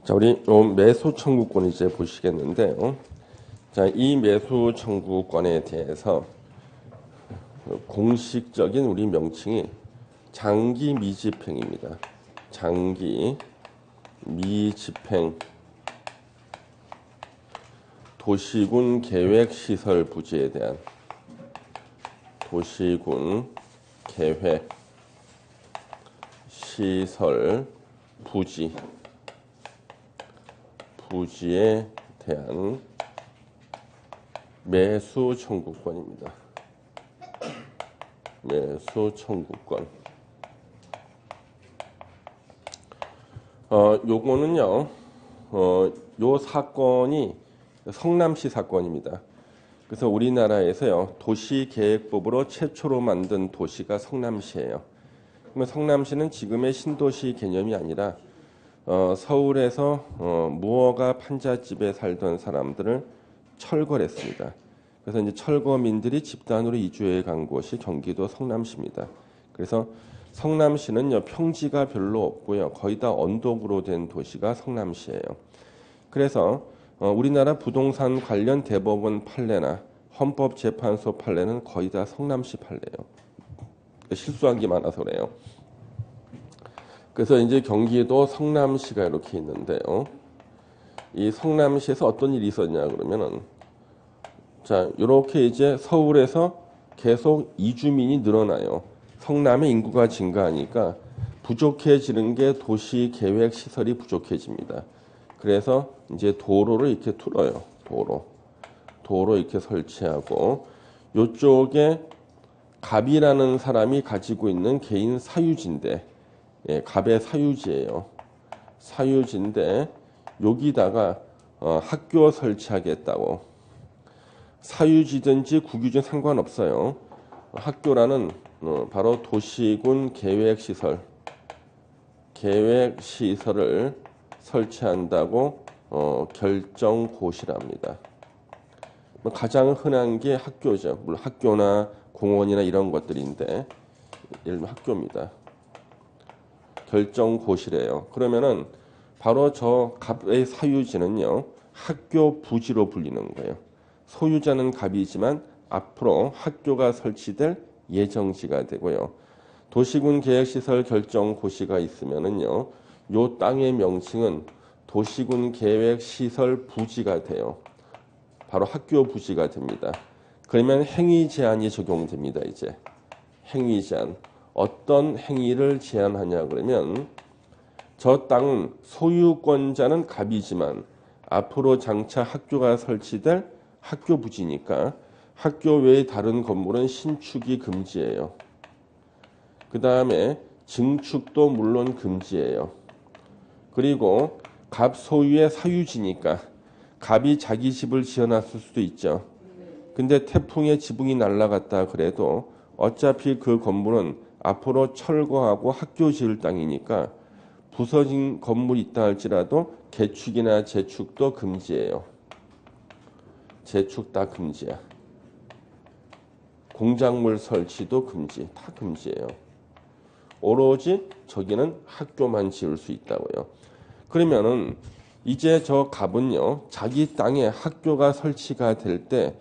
자, 우리 매수 청구권 이제 보시겠는데요. 자, 이 매수 청구권에 대해서 공식적인 우리 명칭이 장기 미집행입니다. 장기 미집행 도시군 계획 시설 부지에 대한 도시군 계획 시설 부지에 대한 매수 청구권입니다. 매수 청구권. 요거는요, 요 사건이 성남시 사건입니다. 그래서 우리나라에서요, 도시계획법으로 최초로 만든 도시가 성남시예요. 그러면 성남시는 지금의 신도시 개념이 아니라 서울에서 무허가 판잣집에 살던 사람들을 철거했습니다. 그래서 이제 철거민들이 집단으로 이주해 간 곳이 경기도 성남시입니다. 그래서 성남시는요, 평지가 별로 없고요, 거의 다 언덕으로 된 도시가 성남시예요. 그래서 우리나라 부동산 관련 대법원 판례나 헌법재판소 판례는 거의 다 성남시 판례예요. 실수한 게 많아서 그래요. 그래서 이제 경기도 성남시가 이렇게 있는데요. 이 성남시에서 어떤 일이 있었냐 그러면은, 자, 이렇게 이제 서울에서 계속 이주민이 늘어나요. 성남의 인구가 증가하니까 부족해지는 게 도시 계획 시설이 부족해집니다. 그래서 이제 도로를 이렇게 뚫어요. 도로 이렇게 설치하고, 요쪽에 갑이라는 사람이 가지고 있는 개인 사유지인데, 예, 갑의 사유지예요. 사유지인데 여기다가 학교 설치하겠다고. 사유지든지 국유지는 상관없어요. 학교라는 바로 도시군 계획시설을 설치한다고 결정고시랍니다. 가장 흔한 게 학교죠. 물론 학교나 공원이나 이런 것들인데, 예를 들면 학교입니다. 결정고시래요. 그러면은 바로 저 갑의 사유지는요, 학교 부지로 불리는 거예요. 소유자는 갑이지만 앞으로 학교가 설치될 예정지가 되고요. 도시군 계획시설 결정고시가 있으면은요, 요 땅의 명칭은 도시군 계획시설 부지가 돼요. 바로 학교 부지가 됩니다. 그러면 행위 제한이 적용됩니다. 이제 행위 제한. 어떤 행위를 제한하냐 그러면, 저 땅은 소유권자는 갑이지만 앞으로 장차 학교가 설치될 학교 부지니까 학교 외의 다른 건물은 신축이 금지예요. 그 다음에 증축도 물론 금지예요. 그리고 갑 소유의 사유지니까 갑이 자기 집을 지어놨을 수도 있죠. 근데 태풍에 지붕이 날아갔다 그래도 어차피 그 건물은 앞으로 철거하고 학교 지을 땅이니까 부서진 건물이 있다 할지라도 개축이나 재축도 금지예요. 재축 다 금지야. 공작물 설치도 금지, 다 금지예요. 오로지 저기는 학교만 지을 수 있다고요. 그러면은 이제 저 갑은요, 자기 땅에 학교가 설치가 될 때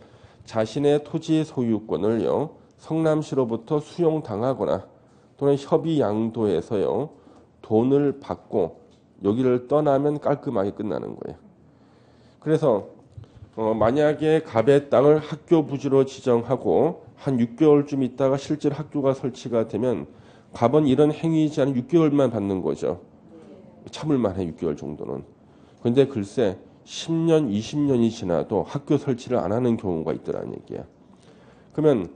자신의 토지 소유권을요, 성남시로부터 수용당하거나 또는 협의 양도해서요, 돈을 받고 여기를 떠나면 깔끔하게 끝나는 거예요. 그래서 만약에 갑의 땅을 학교 부지로 지정하고 한 6개월쯤 있다가 실제로 학교가 설치가 되면 갑은 이런 행위 제한 6개월만 받는 거죠. 참을만 해, 6개월 정도는. 근데 글쎄 10년, 20년이 지나도 학교 설치를 안 하는 경우가 있더라는 얘기야. 그러면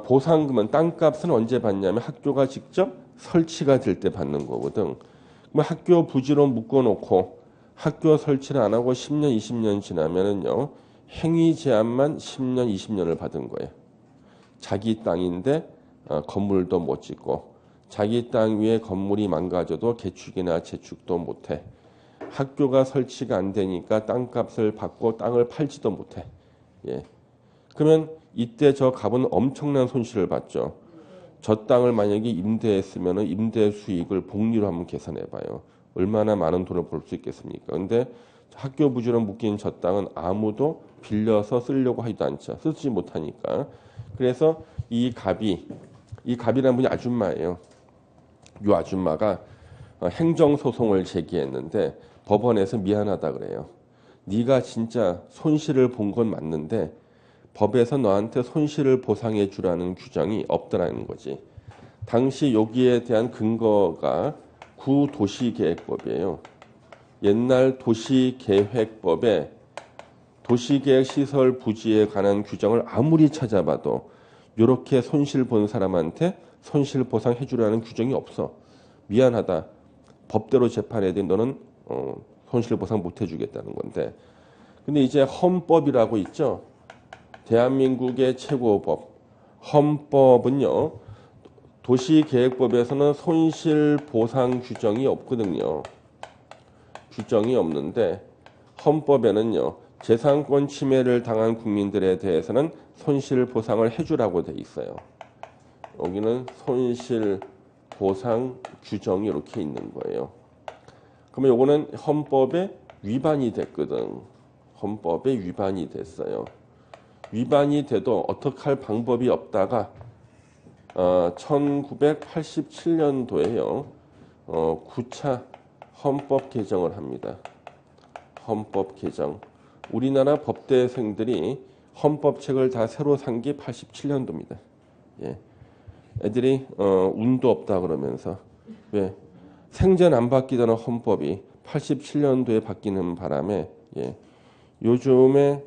보상금은, 땅값은 언제 받냐면 학교가 직접 설치가 될 때 받는 거거든. 그럼 학교 부지로 묶어놓고 학교 설치를 안 하고 10년, 20년 지나면은요, 행위 제한만 10년, 20년을 받은 거예요. 자기 땅인데 건물도 못 짓고, 자기 땅 위에 건물이 망가져도 개축이나 재축도 못해. 학교가 설치가 안 되니까 땅값을 받고 땅을 팔지도 못해. 예. 그러면 이때 저 갑은 엄청난 손실을 봤죠. 저 땅을 만약에 임대했으면 임대 수익을 복리로 한번 계산해 봐요. 얼마나 많은 돈을 벌 수 있겠습니까? 근데 학교 부지로 묶인 저 땅은 아무도 빌려서 쓰려고 하지도 않죠. 쓰지 못하니까. 그래서 이 갑이라는 분이 아줌마예요. 이 아줌마가 행정소송을 제기했는데 법원에서 미안하다 그래요. 네가 진짜 손실을 본 건 맞는데 법에서 너한테 손실을 보상해 주라는 규정이 없더라는 거지. 당시 여기에 대한 근거가 구도시계획법이에요. 옛날 도시계획법에 도시계획 시설 부지에 관한 규정을 아무리 찾아봐도 이렇게 손실 본 사람한테 손실 보상해 주라는 규정이 없어. 미안하다. 법대로 재판해야 돼. 너는 손실 보상 못 해주겠다는 건데. 근데 이제 헌법이라고 있죠. 대한민국의 최고법. 헌법은요. 도시계획법에서는 손실 보상 규정이 없거든요. 규정이 없는데 헌법에는요. 재산권 침해를 당한 국민들에 대해서는 손실 보상을 해주라고 돼 있어요. 여기는 손실 보상 규정이 이렇게 있는 거예요. 그러면 요거는 헌법에 위반이 됐거든. 헌법에 위반이 됐어요. 위반이 돼도 어떻게 할 방법이 없다가 1987년도에요. 9차 헌법 개정을 합니다. 헌법 개정. 우리나라 법대생들이 헌법책을 다 새로 산 게 87년도입니다. 예. 애들이 운도 없다 그러면서 왜 생전 안 바뀌던 헌법이 87년도에 바뀌는 바람에 예. 요즘에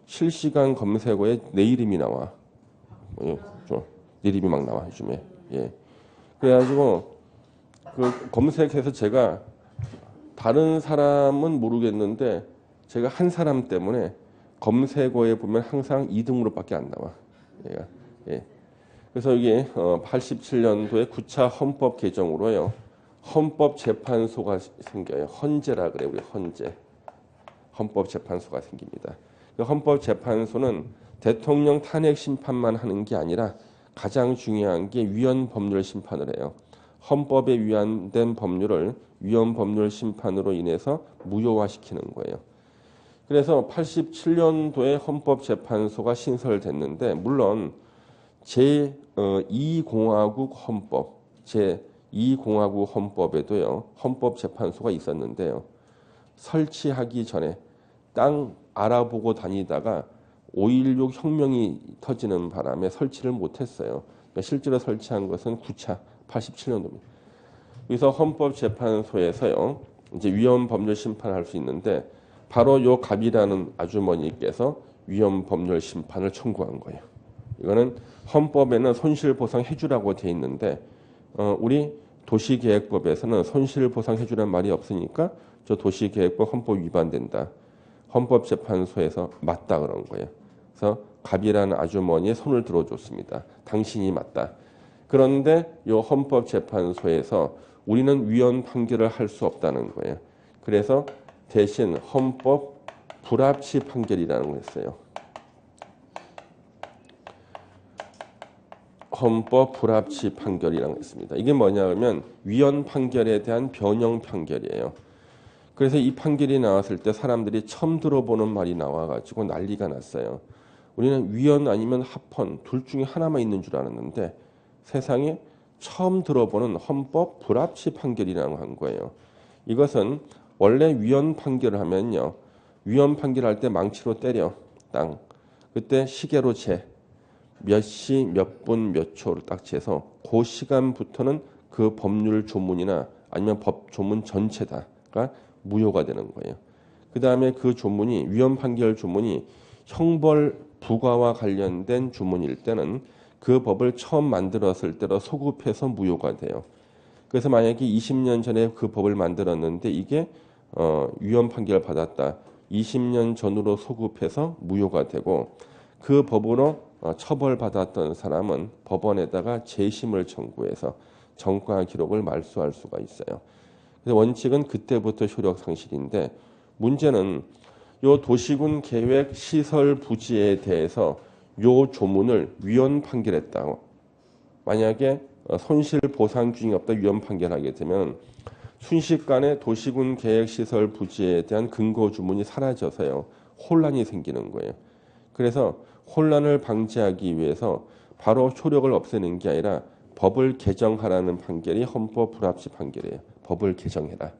실시간 검색어에 내 이름이 나와. 예. 내 이름이 막 나와 요즘에. 예. 그래가지고 그 검색해서 제가 다른 사람은 모르겠는데 제가 한 사람 때문에 검색어에 보면 항상 2등으로밖에 안 나와. 얘가. 예. 그래서 이게 87년도에 9차 헌법 개정으로요. 헌법재판소가 생겨요. 헌재라 그래 우리 헌재. 헌법재판소가 생깁니다. 그 헌법재판소는 대통령 탄핵 심판만 하는 게 아니라 가장 중요한 게 위헌 법률 심판을 해요. 헌법에 위반된 법률을 위헌 법률 심판으로 인해서 무효화시키는 거예요. 그래서 87년도에 헌법재판소가 신설됐는데 물론 제2공화국 헌법, 제2공화국 헌법에도요. 헌법재판소가 있었는데요. 설치하기 전에 땅 알아보고 다니다가 5.16 혁명이 터지는 바람에 설치를 못했어요. 그러니까 실제로 설치한 것은 9차 87년도입니다. 그래서 헌법재판소에서요. 이제 위헌 법률 심판을 할 수 있는데 바로 요 갑이라는 아주머니께서 위헌 법률 심판을 청구한 거예요. 이거는 헌법에는 손실보상 해주라고 돼 있는데 우리 도시계획법에서는 손실보상 해주라는 말이 없으니까 저 도시계획법 헌법 위반된다. 헌법재판소에서 맞다 그런 거예요. 그래서 갑이라는 아주머니의 손을 들어줬습니다. 당신이 맞다. 그런데 이 헌법재판소에서 우리는 위헌 판결을 할 수 없다는 거예요. 그래서 대신 헌법 불합치 판결이라는 걸 했어요. 헌법 불합치 판결이라고 했습니다. 이게 뭐냐면 위헌 판결에 대한 변형 판결이에요. 그래서 이 판결이 나왔을 때 사람들이 처음 들어보는 말이 나와가지고 난리가 났어요. 우리는 위헌 아니면 합헌 둘 중에 하나만 있는 줄 알았는데 세상에 처음 들어보는 헌법 불합치 판결이라고 한 거예요. 이것은 원래 위헌 판결을 하면요. 위헌 판결할 때 망치로 때려 땅. 그때 시계로 재. 몇 시, 몇 분, 몇 초를 딱 재서 그 시간부터는 그 법률 조문이나 아니면 법 조문 전체다가 무효가 되는 거예요. 그 다음에 그 조문이 위헌 판결 조문이 형벌 부과와 관련된 조문일 때는 그 법을 처음 만들었을 때로 소급해서 무효가 돼요. 그래서 만약에 20년 전에 그 법을 만들었는데 이게 위헌 판결을 받았다. 20년 전으로 소급해서 무효가 되고 그 법으로 처벌받았던 사람은 법원에다가 재심을 청구해서 정과 기록을 말소할 수가 있어요. 그래서 원칙은 그때부터 효력 상실인데 문제는 요 도시군 계획 시설 부지에 대해서 요 조문을 위헌 판결했다고. 만약에 손실 보상 규정이 없다 위헌 판결하게 되면 순식간에 도시군 계획시설 부지에 대한 근거 주문이 사라져서요. 혼란이 생기는 거예요. 그래서 혼란을 방지하기 위해서 바로 효력을 없애는 게 아니라 법을 개정하라는 판결이 헌법 불합치 판결이에요. 법을 개정해라.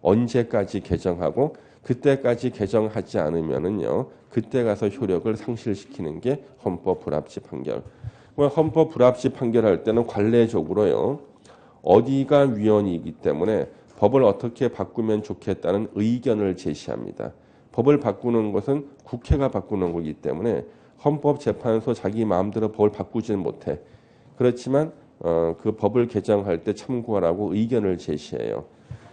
언제까지 개정하고 그때까지 개정하지 않으면은요. 그때 가서 효력을 상실시키는 게 헌법 불합치 판결. 헌법 불합치 판결할 때는 관례적으로요. 어디가 위헌이기 때문에 법을 어떻게 바꾸면 좋겠다는 의견을 제시합니다. 법을 바꾸는 것은 국회가 바꾸는 거기 때문에 헌법재판소 자기 마음대로 법을 바꾸지는 못해. 그렇지만 그 법을 개정할 때 참고하라고 의견을 제시해요.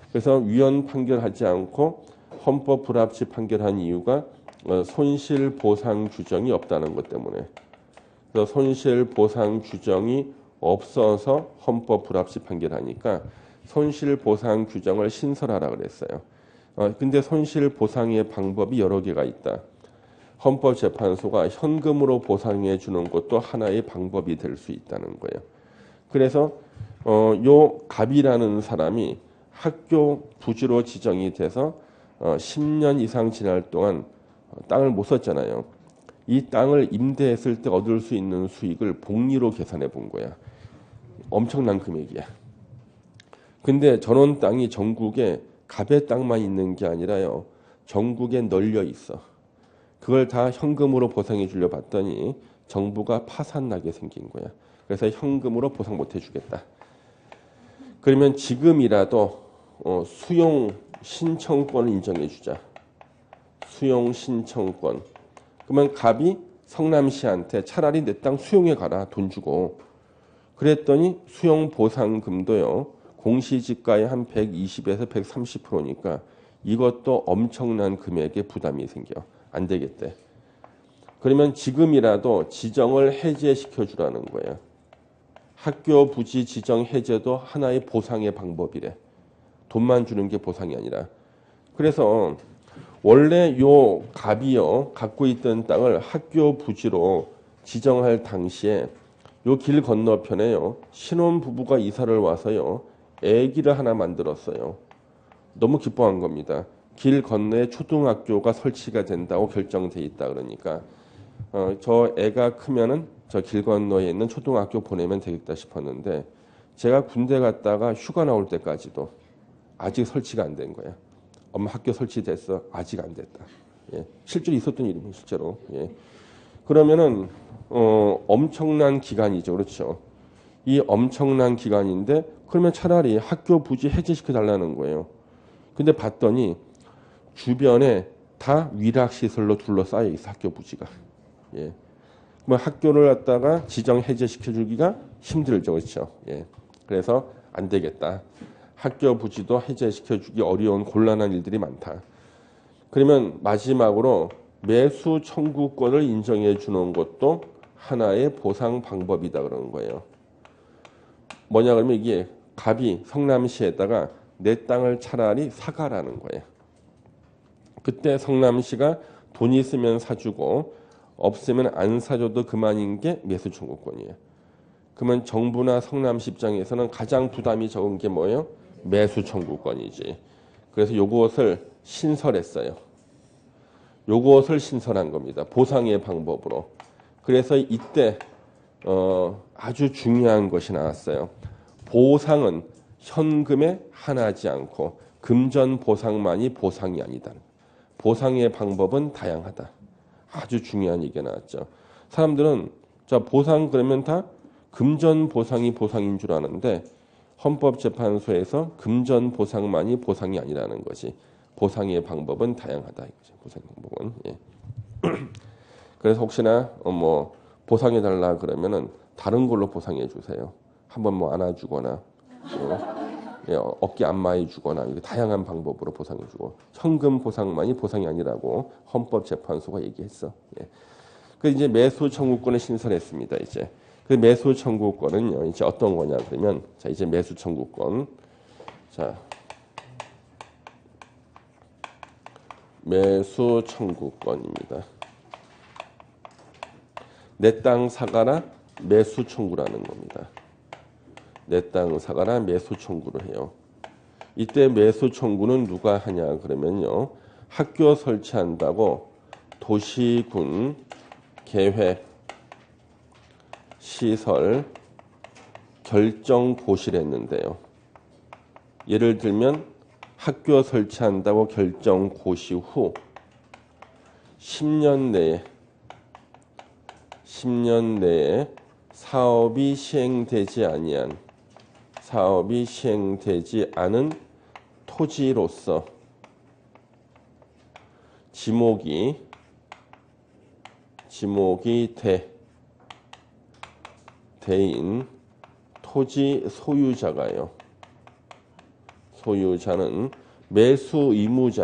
그래서 위헌 판결하지 않고 헌법 불합치 판결한 이유가 손실 보상 규정이 없다는 것 때문에. 그래서 손실 보상 규정이 없어서 헌법 불합치 판결하니까 손실 보상 규정을 신설하라 그랬어요. 근데 손실 보상의 방법이 여러 개가 있다. 헌법재판소가 현금으로 보상해 주는 것도 하나의 방법이 될 수 있다는 거예요. 그래서 요 갑이라는 사람이 학교 부지로 지정이 돼서 10년 이상 지날 동안 땅을 못 썼잖아요. 이 땅을 임대했을 때 얻을 수 있는 수익을 복리로 계산해 본 거야. 엄청난 금액이야. 근데 저런 땅이 전국에 갑의 땅만 있는 게 아니라요. 전국에 널려 있어. 그걸 다 현금으로 보상해 주려 봤더니 정부가 파산나게 생긴 거야. 그래서 현금으로 보상 못 해주겠다. 그러면 지금이라도 수용 신청권을 인정해 주자. 수용 신청권. 그러면 갑이 성남시한테 차라리 내 땅 수용해 가라. 돈 주고. 그랬더니 수용 보상금도요. 공시지가의 한 120에서 130%니까 이것도 엄청난 금액의 부담이 생겨. 안 되겠대. 그러면 지금이라도 지정을 해제시켜 주라는 거예요. 학교 부지 지정 해제도 하나의 보상의 방법이래. 돈만 주는 게 보상이 아니라. 그래서 원래 요 갑이요 갖고 있던 땅을 학교 부지로 지정할 당시에 요 길 건너편에요 신혼 부부가 이사를 와서요 애기를 하나 만들었어요. 너무 기뻐한 겁니다. 길 건너에 초등학교가 설치가 된다고 결정돼 있다 그러니까 저 애가 크면은 저 길 건너에 있는 초등학교 보내면 되겠다 싶었는데 제가 군대 갔다가 휴가 나올 때까지도 아직 설치가 안 된 거야. 엄마 학교 설치됐어. 아직 안 됐다. 예. 실제로 있었던 일이면 실제로. 예. 그러면은 엄청난 기간이죠. 그렇죠. 이 엄청난 기간인데 그러면 차라리 학교 부지 해제시켜 달라는 거예요. 근데 봤더니 주변에 다 위락시설로 둘러싸여 있어. 학교 부지가. 예. 그럼 학교를 갖다가 지정 해제시켜 주기가 힘들죠. 그렇죠. 예. 그래서 안 되겠다. 학교 부지도 해제시켜 주기 어려운 곤란한 일들이 많다. 그러면 마지막으로 매수 청구권을 인정해 주는 것도 하나의 보상 방법이다 그러는 거예요. 뭐냐 그러면 이게 갑이 성남시에다가 내 땅을 차라리 사가라는 거예요. 그때 성남시가 돈 있으면 사주고 없으면 안 사줘도 그만인 게 매수 청구권이에요. 그러면 정부나 성남시 입장에서는 가장 부담이 적은 게 뭐예요? 매수 청구권이지. 그래서 요것을 신설했어요. 요것을 신설한 겁니다. 보상의 방법으로. 그래서 이때 아주 중요한 것이 나왔어요. 보상은 현금에 한하지 않고 금전 보상만이 보상이 아니다. 보상의 방법은 다양하다. 아주 중요한 얘기가 나왔죠. 사람들은 자 보상 그러면 다 금전 보상이 보상인 줄 아는데 헌법재판소에서 금전 보상만이 보상이 아니라는 것이 보상의 방법은 다양하다. 이거죠. 보상 방법은. 예. 그래서 혹시나 뭐 보상해 달라 그러면은 다른 걸로 보상해 주세요. 한번 뭐 안아주거나 예, 어깨 안마해 주거나 이렇게 다양한 방법으로 보상해 주고 현금 보상만이 보상이 아니라고 헌법재판소가 얘기했어. 예. 그 이제 매수 청구권을 신설했습니다. 이제 그 매수 청구권은요 이제 어떤 거냐 그러면 자 이제 매수 청구권 자 매수 청구권입니다. 내 땅 사가라 매수 청구라는 겁니다. 내 땅 사가라 매수 청구를 해요. 이때 매수 청구는 누가 하냐 그러면요. 학교 설치한다고 도시군 계획 시설 결정 고시를 했는데요. 예를 들면 학교 설치한다고 결정 고시 후 10년 내에 사업이 시행되지 않은 토지로서 지목이 대인 토지 소유자가요. 소유자는 매수 의무자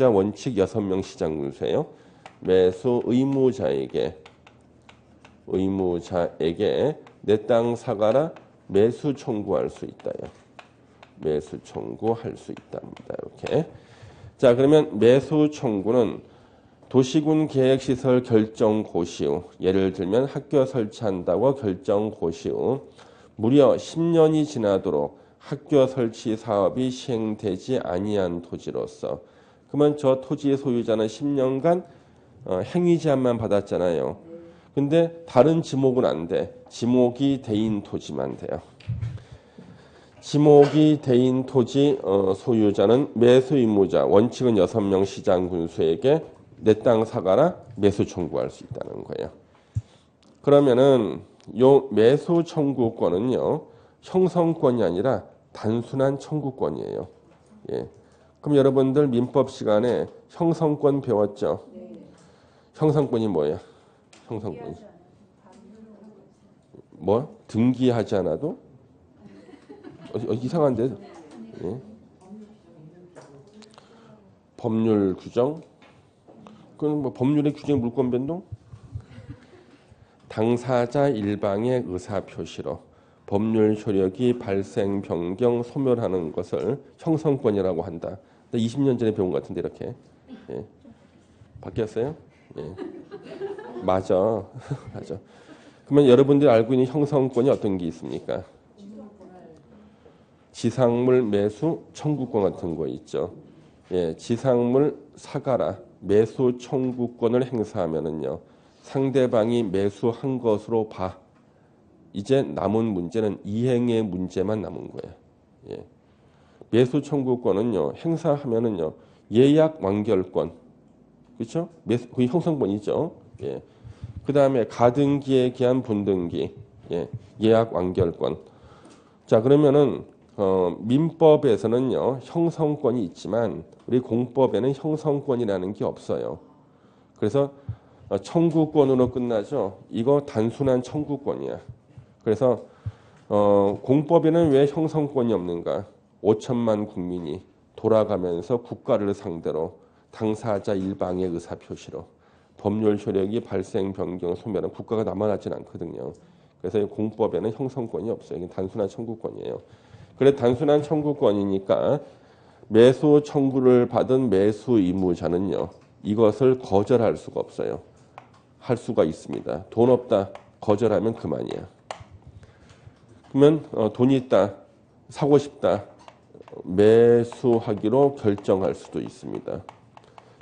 원칙 6명 시장군수예요. 매수 의무자에게 내 땅 사가라 매수 청구할 수 있다요. 매수 청구할 수 있답니다. 이렇게. 자, 그러면 매수 청구는 도시군 계획시설 결정 고시 후, 예를 들면 학교 설치한다고 결정 고시 후 무려 10년이 지나도록 학교 설치 사업이 시행되지 아니한 토지로서, 그러면 저 토지의 소유자는 10년간 행위 제한만 받았잖아요. 근데 다른 지목은 안 돼. 지목이 대인 토지만 돼요. 지목이 대인 토지 소유자는 매수 의무자 원칙은 6명 시장군수에게 내 땅 사가라 매수 청구할 수 있다는 거예요. 그러면은 요 매수 청구권은요 형성권이 아니라 단순한 청구권이에요. 예. 그럼 여러분들 민법 시간에 형성권 배웠죠? 형성권이 뭐예요? 형성권이 뭐? 등기하지 않아도? 이상한데? 예. 법률 규정? 그건 뭐 법률의 규정 물권 변동? 당사자 일방의 의사 표시로 법률 효력이 발생, 변경, 소멸하는 것을 형성권이라고 한다. 20년 전에 배운 것 같은데 이렇게. 예. 바뀌었어요? 예. 맞아. 맞아. 그러면 여러분들이 알고 있는 형성권이 어떤 게 있습니까? 지상물 매수 청구권 같은 거 있죠. 예, 지상물 사가라 매수 청구권을 행사하면은요 상대방이 매수한 것으로 봐. 이제 남은 문제는 이행의 문제만 남은 거예요. 예. 매수 청구권은요 행사하면은요 예약 완결권, 그렇죠? 그게 형성권이죠. 예. 그 다음에 가등기에 기한 분등기, 예. 예약 완결권. 자, 그러면은 민법에서는요 형성권이 있지만 우리 공법에는 형성권이라는 게 없어요. 그래서 청구권으로 끝나죠. 이거 단순한 청구권이야. 그래서 공법에는 왜 형성권이 없는가? 5천만 국민이 돌아가면서 국가를 상대로 당사자 일방의 의사 표시로 법률 효력이 발생, 변경, 소멸은 국가가 남아나진 않거든요. 그래서 공법에는 형성권이 없어요. 이게 단순한 청구권이에요. 그래 단순한 청구권이니까 매수 청구를 받은 매수 의무자는요 이것을 거절할 수가 없어요. 할 수가 있습니다. 돈 없다 거절하면 그만이야. 그러면 돈이 있다 사고 싶다 매수하기로 결정할 수도 있습니다.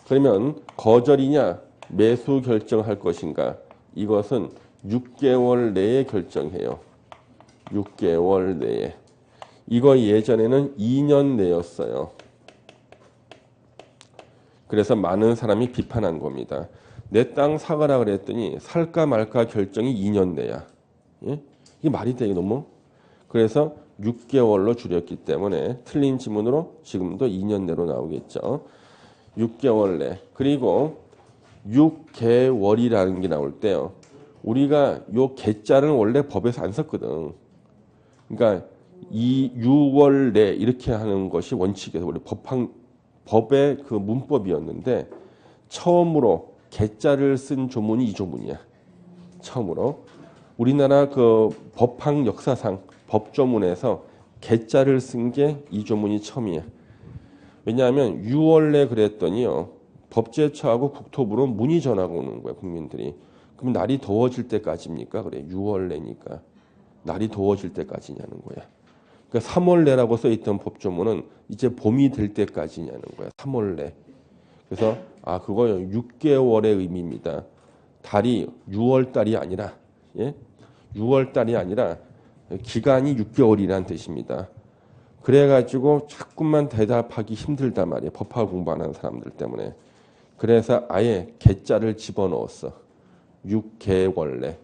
그러면 거절이냐 매수 결정할 것인가, 이것은 6개월 내에 결정해요. 6개월 내에. 이거 예전에는 2년 내였어요. 그래서 많은 사람이 비판한 겁니다. 내 땅 사가라 그랬더니 살까 말까 결정이 2년 내야. 예? 이게 말이 돼 너무? 그래서 6개월로 줄였기 때문에 틀린 지문으로 지금도 2년 내로 나오겠죠. 6개월 내. 그리고 6개월이라는 게 나올 때요. 우리가 요 개자는 원래 법에서 안 썼거든. 그러니까 6월 내 이렇게 하는 것이 원칙이어서 원래 법의 그 문법이었는데 처음으로 개자를 쓴 조문이 이 조문이야. 처음으로 우리나라 그 법학 역사상 법조문에서 개자를 쓴 게 이 조문이 처음이야. 왜냐하면 6월 내 그랬더니요 법제처하고 국토부로 문의 전화가 오는 거야 국민들이. 그럼 날이 더워질 때까지입니까? 그래 6월 내니까 날이 더워질 때까지냐는 거야. 그러니까 3월 내라고 써 있던 법조문은 이제 봄이 될 때까지냐는 거야. 3월 내. 그래서 그거요. 6개월의 의미입니다. 달이 6월 달이 아니라 6월 달이 아니라 기간이 6개월이라는 뜻입니다. 그래가지고 자꾸만 대답하기 힘들단 말이에요. 법학 공부하는 사람들 때문에. 그래서 아예 개자를 집어넣었어. 6개월 내.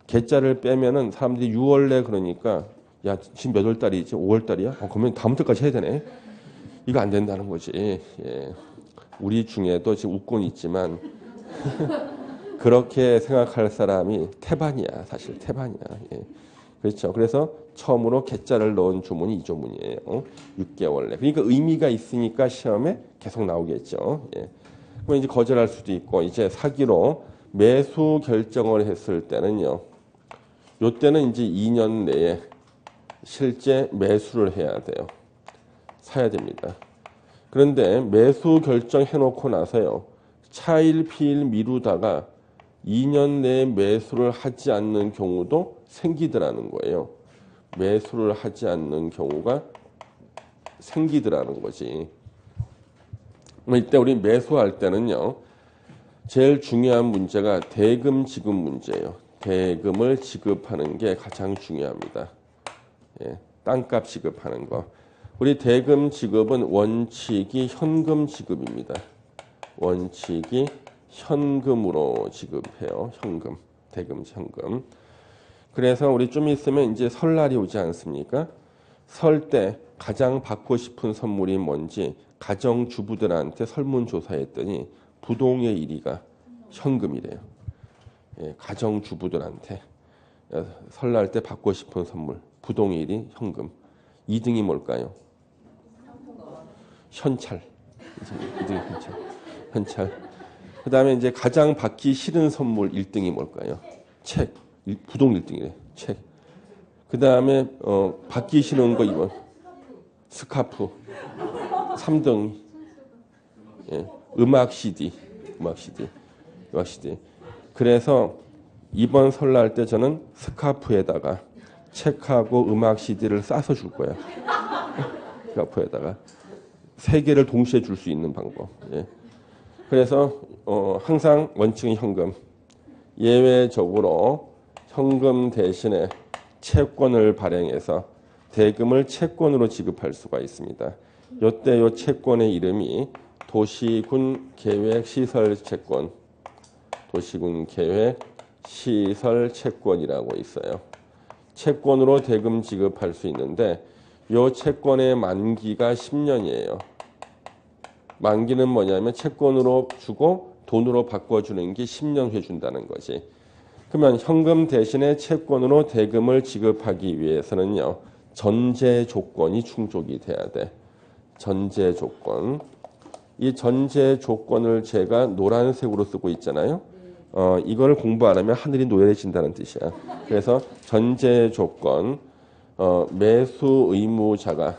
개자를 빼면은 사람들이 6월 내 그러니까 야 지금 몇 월 달이지? 5월 달이야? 그러면 다음 달까지 해야 되네. 이거 안 된다는 거지. 예. 우리 중에도 지금 웃고는 있지만 그렇게 생각할 사람이 태반이야. 사실 태반이야. 예. 그렇죠. 그래서 처음으로 개자를 넣은 조문이 이 조문이에요. 6개월 내. 그러니까 의미가 있으니까 시험에 계속 나오겠죠. 예. 그럼 이제 거절할 수도 있고 이제 사기로 매수 결정을 했을 때는요. 요때는 이제 2년 내에 실제 매수를 해야 돼요. 사야 됩니다. 그런데 매수 결정해놓고 나서요. 차일 피일 미루다가 2년 내에 매수를 하지 않는 경우도 생기더라는 거예요. 매수를 하지 않는 경우가 생기더라는 거지. 이때 우리 매수할 때는요. 제일 중요한 문제가 대금 지급 문제예요. 대금을 지급하는 게 가장 중요합니다. 예, 땅값 지급하는 거. 우리 대금 지급은 원칙이 현금 지급입니다. 원칙이 현금으로 지급해요. 현금, 대금, 현금. 그래서 우리 좀 있으면 이제 설날이 오지 않습니까? 설 때 가장 받고 싶은 선물이 뭔지 가정주부들한테 설문조사했더니 부동의 1위가 현금이래요. 예, 가정주부들한테 설날 때 받고 싶은 선물 부동의 1위 현금. 2등이 뭘까요? 현찰. 2등이 현찰. 그 다음에 이제 가장 받기 싫은 선물 1등이 뭘까요? 책. 부동 1등이래. 책. 그 다음에 받기 싫은 거 2번. 스카프. 3등. 예, 음악 CD. 음악 CD. 음악 CD. 그래서 이번 설날 때 저는 스카프에다가 책하고 음악 CD를 싸서 줄 거야. 스카프에다가. 3개를 동시에 줄 수 있는 방법. 예. 그래서 항상 원칙은 현금. 예외적으로 현금 대신에 채권을 발행해서 대금을 채권으로 지급할 수가 있습니다. 이때 요 채권의 이름이 도시군 계획 시설 채권, 도시군 계획 시설 채권이라고 있어요. 채권으로 대금 지급할 수 있는데 요 채권의 만기가 10년이에요. 만기는 뭐냐면 채권으로 주고 돈으로 바꿔주는 게 10년 후에 준다는 거지. 그러면 현금 대신에 채권으로 대금을 지급하기 위해서는요. 전제 조건이 충족이 돼야 돼. 전제 조건. 이 전제 조건을 제가 노란색으로 쓰고 있잖아요. 이거를 공부 안 하면 하늘이 노열해진다는 뜻이야. 그래서 전제 조건, 매수 의무자가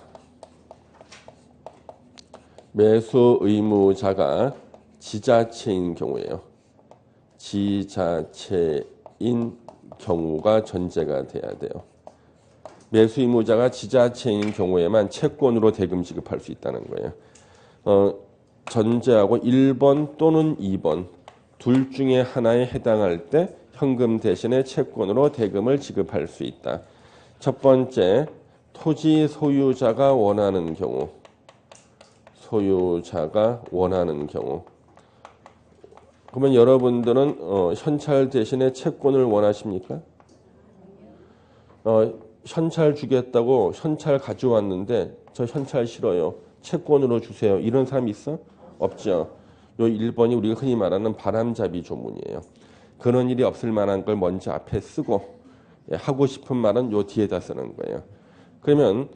지자체인 경우예요. 지자체인 경우가 전제가 돼야 돼요. 매수 의무자가 지자체인 경우에만 채권으로 대금 지급할 수 있다는 거예요. 전제하고 1번 또는 2번 둘 중에 하나에 해당할 때 현금 대신에 채권으로 대금을 지급할 수 있다. 첫 번째, 토지 소유자가 원하는 경우. 소유자가 원하는 경우. 그러면 여러분들은 현찰 대신에 채권을 원하십니까? 현찰 주겠다고 현찰 가져왔는데 저 현찰 싫어요. 채권으로 주세요. 이런 사람 있어? 없죠. 요 1번이 우리가 흔히 말하는 바람잡이 조문이에요. 그런 일이 없을 만한 걸 먼저 앞에 쓰고 하고 싶은 말은 요 뒤에다 쓰는 거예요. 그러면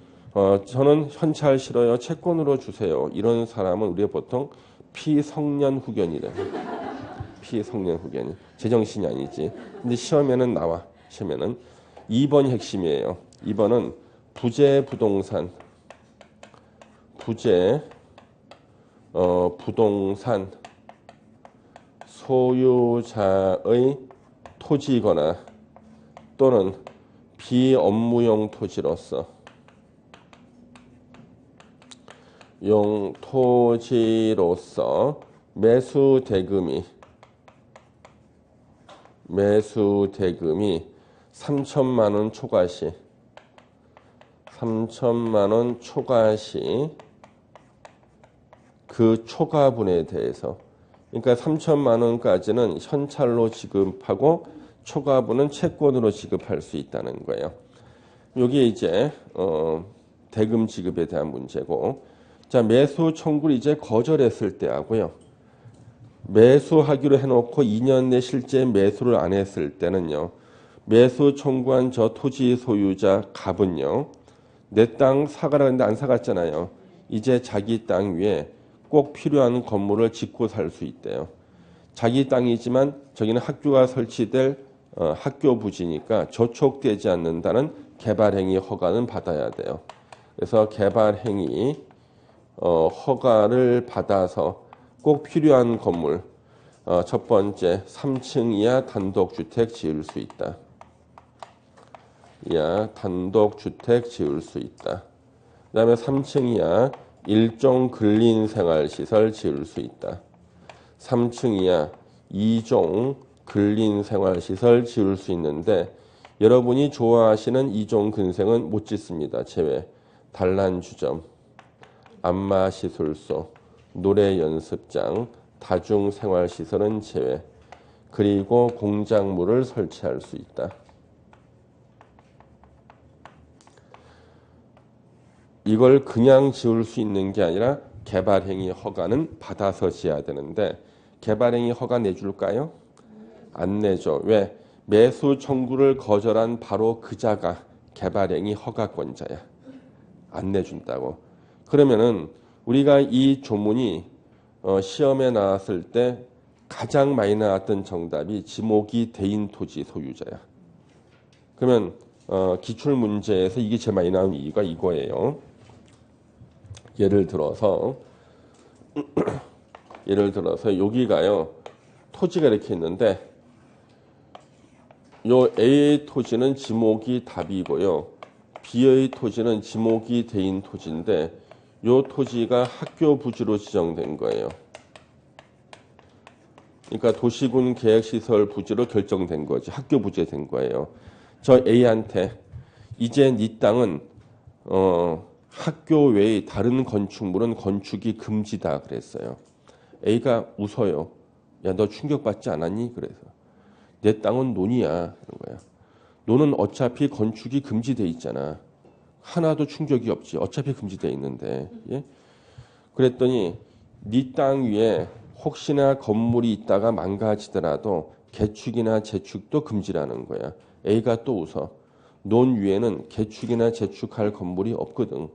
저는 현찰 싫어요. 채권으로 주세요. 이런 사람은 우리가 보통 피성년 후견이래. 피성년 후견이. 제정신이 아니지. 근데 시험에는 나와. 시험에는 2번이 핵심이에요. 2번은 부재 부동산. 부동산 소유자의 토지거나 또는 비업무용 토지로서 토지로서 매수 대금이 3천만 원 초과시 3천만 원 초과시 그 초과분에 대해서, 그러니까 3천만 원까지는 현찰로 지급하고 초과분은 채권으로 지급할 수 있다는 거예요. 이게 이제 대금 지급에 대한 문제고, 자, 매수 청구를 이제 거절했을 때 하고요. 매수하기로 해놓고 2년 내 실제 매수를 안 했을 때는요. 매수 청구한 저 토지 소유자 갑은요. 내 땅 사가라 했는데 안 사갔잖아요. 이제 자기 땅 위에 꼭 필요한 건물을 짓고 살 수 있대요. 자기 땅이지만 저기는 학교가 설치될 학교 부지니까 저촉되지 않는다는 개발행위 허가는 받아야 돼요. 그래서 개발행위 허가를 받아서 꼭 필요한 건물, 첫 번째 3층 이하 단독주택 지을 수 있다. 이하 단독주택 지을 수 있다. 그 다음에 3층 이하 일종 근린생활시설 지을 수 있다. 3층 이하 2종 근린생활시설 지을 수 있는데, 여러분이 좋아하시는 2종 근생은 못 짓습니다. 제외. 단란주점, 안마시술소, 노래연습장, 다중생활시설은 제외. 그리고 공작물을 설치할 수 있다. 이걸 그냥 지을 수 있는 게 아니라 개발행위 허가는 받아서 지어야 되는데, 개발행위 허가 내줄까요? 안 내죠. 왜? 매수 청구를 거절한 바로 그자가 개발행위 허가권자야. 안 내준다고. 그러면은 우리가 이 조문이 시험에 나왔을 때 가장 많이 나왔던 정답이 지목이 대인 토지 소유자야. 그러면 기출 문제에서 이게 제일 많이 나온 이유가 이거예요. 예를 들어서 여기가요, 토지가 이렇게 있는데, 요 A의 토지는 지목이 답이고요, B의 토지는 지목이 대인 토지인데, 요 토지가 학교 부지로 지정된 거예요. 그러니까 도시군 계획시설 부지로 결정된 거지. 학교 부지에 된 거예요. 저 A한테 이제 네 땅은 학교 외의 다른 건축물은 건축이 금지다 그랬어요. A가 웃어요. 야, 너 충격받지 않았니? 그래서 내 땅은 논이야. 그런 거야. 논은 어차피 건축이 금지돼 있잖아. 하나도 충격이 없지. 어차피 금지돼 있는데. 예? 그랬더니 네 땅 위에 혹시나 건물이 있다가 망가지더라도 개축이나 재축도 금지라는 거야. A가 또 웃어. 논 위에는 개축이나 재축할 건물이 없거든.